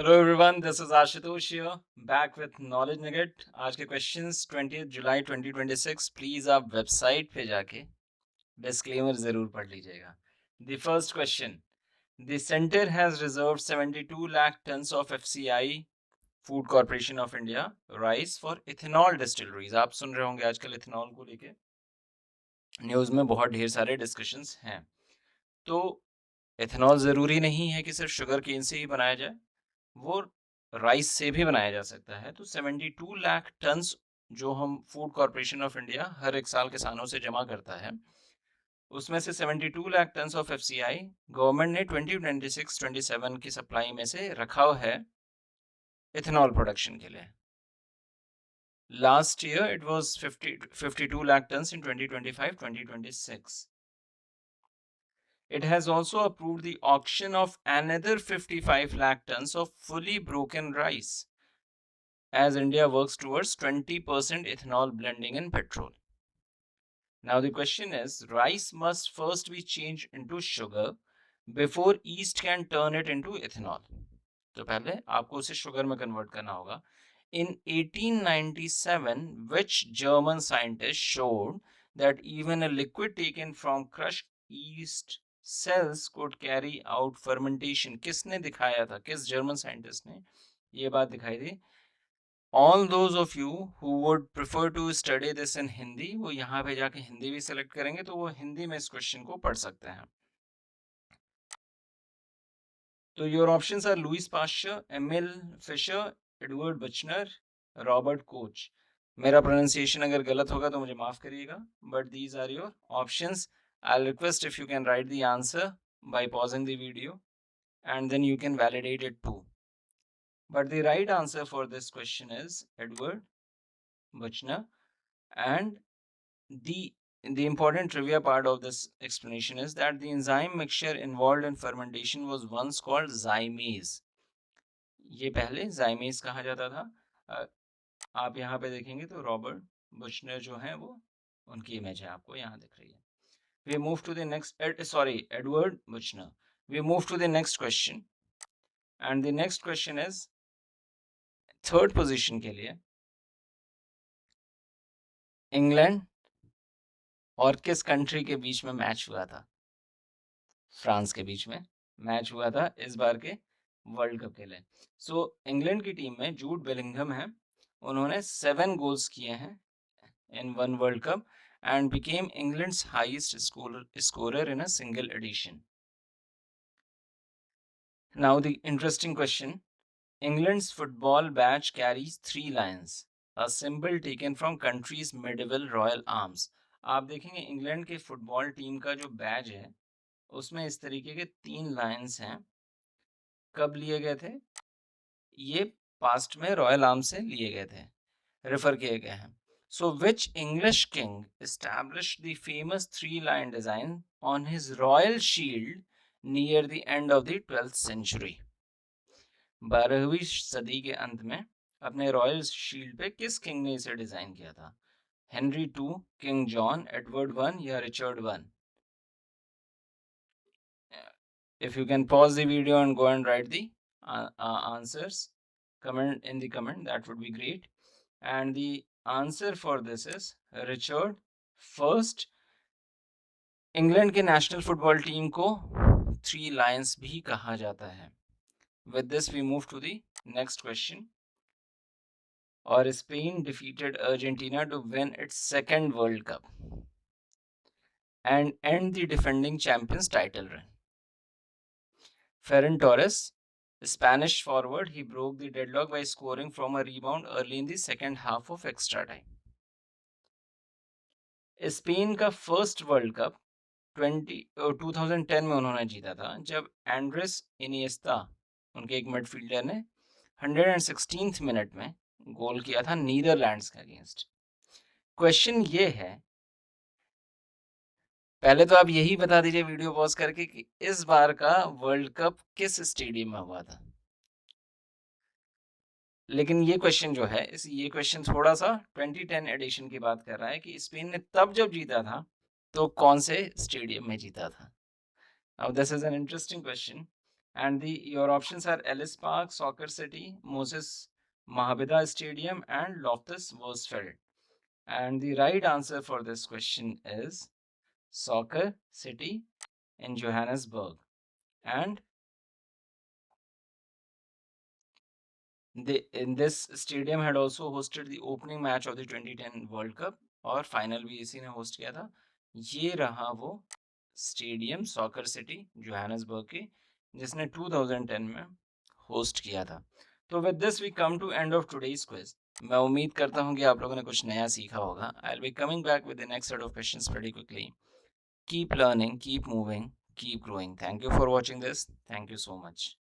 Hello everyone, this is Ashutosh here, back with knowledge nugget. आज के questions 20 July 2026। Please आप website पे जाके डिस्क्लेमर जरूर पढ़ लीजिएगा। The first question, the centre has reserved 72 lakh tons of FCI food corporation of India rice for ethanol distilleries. आप सुन रहे होंगे आजकल इथेनॉल को लेके न्यूज में बहुत ढेर सारे डिस्कशंस हैं। तो इथेनॉल जरूरी नहीं है कि सिर्फ शुगर केन से ही बनाया जाए, वो राइस से भी बनाया जा सकता है। तो 72 लाख टन्स जो हम फूड कॉर्पोरेशन ऑफ इंडिया हर एक साल किसानों से जमा करता है, उसमें से 72 lakh tons of FCI government ने 2026-27 की सप्लाई में से रखा हुआ है इथेनॉल प्रोडक्शन के लिए। Last year it was 52 lakh tons in 2025-2026. It has also approved the auction of another 55 lakh tons of fully broken rice as India works towards 20% ethanol blending in petrol. Now the question is, rice must first be changed into sugar before yeast can turn it into ethanol. तो पहले आपको उसे sugar में convert करना होगा। In 1897, which German scientist showed that even a liquid taken from crushed yeast cells could carry out fermentation? किसने दिखाया था, किस जर्मन साइंटिस्ट ने ये बात दिखाई थी? All those of you who would prefer to study this in Hindi, वो यहाँ पे जाके हिंदी भी सिलेक्ट करेंगे तो वो हिंदी में इस क्वेश्चन को पढ़ सकते हैं। तो your options are Louis Pasteur, Emil Fischer, Edward Buchner, Robert Koch. मेरा प्रोनाउंसिएशन अगर गलत होगा तो मुझे माफ करिएगा, but these are your options. I request if you can write the answer by pausing the video, and then you can validate it too. But the right answer for this question is Edward Buchner. And the important trivia part of this explanation is that the enzyme mixture involved in fermentation was once called zymase. ये पहले zymes कहा जाता था। आप यहाँ पे देखेंगे तो रॉबर्ट बुशनर जो है वो उनकी इमेज है, आपको यहाँ दिख रही है। We move to the next, Edward Buchner. We move to the next question, and the next question is third position के लिए इंग्लैंड और किस कंट्री के बीच में मैच हुआ था? फ्रांस के बीच में मैच हुआ था इस बार के वर्ल्ड कप के लिए। सो इंग्लैंड की टीम में जूड बेलिंघम है, उन्होंने 7 गोल्स किए हैं in one World Cup and became England's highest scorer in a single edition. Now the interesting question, England's football badge carries 3 lions, a symbol taken from country's medieval royal arms. आप देखेंगे England के football team का जो बैज है उसमें इस तरीके के 3 लायंस हैं। कब लिए गए थे? ये पास्ट में रॉयल आर्म से लिए गए थे, रेफर किए गए हैं। So which English king established the famous 3-lion design on his royal shield near the end of the 12th century? 12वीं सदी के अंत में अपने रॉयल शील्ड पे किस किंग ने इसे डिजाइन किया था? हेनरी 2, किंग जॉन, एडवर्ड 1 या Richard 1? If you can pause the video and go and write the answers, comment in the comment, that would be great. And the answer for this is Richard first. England के national football team को 3 lions भी कहा जाता है। With this we move to the next question. और Spain defeated Argentina to win its second World Cup and end the defending champions title run. Ferran Torres, Spanish forward, he broke the deadlock by scoring from a rebound early in the second half of extra time. Spain का first world cup 2010 में उन्होंने जीता था, जब Andreas Iniesta, उनके एक midfielder ने 116th minute में गोल किया था नीदरलैंड्स के अगेंस्ट। क्वेश्चन ये है, पहले तो आप यही बता दीजिए वीडियो पॉज करके कि इस बार का वर्ल्ड कप किस स्टेडियम में हुआ था। लेकिन ये क्वेश्चन जो है, ये क्वेश्चन थोड़ा सा 2010 एडिशन की बात कर रहा है कि स्पेन ने तब जब जीता था तो कौन से स्टेडियम में जीता था। Now this is an interesting question. And your options are Ellis Park, Soccer City, Moses Mahabida Stadium, and Loftus Versfeld. And the right answer for this question is Soccer City in Johannesburg. And in this stadium had also hosted the opening match of the 2010 World Cup, और final भी इसी ने host किया था. ये रहा वो stadium soccer city Johannesburg की, जिसने 2010 में होस्ट किया था. तो with this we come to end of today's quiz. मैं उम्मीद करता हूँ कि आप लोगों ने कुछ नया सीखा होगा. I will be coming back with the next set of questions pretty quickly. Keep learning, keep moving, keep growing. Thank you for watching this. Thank you so much.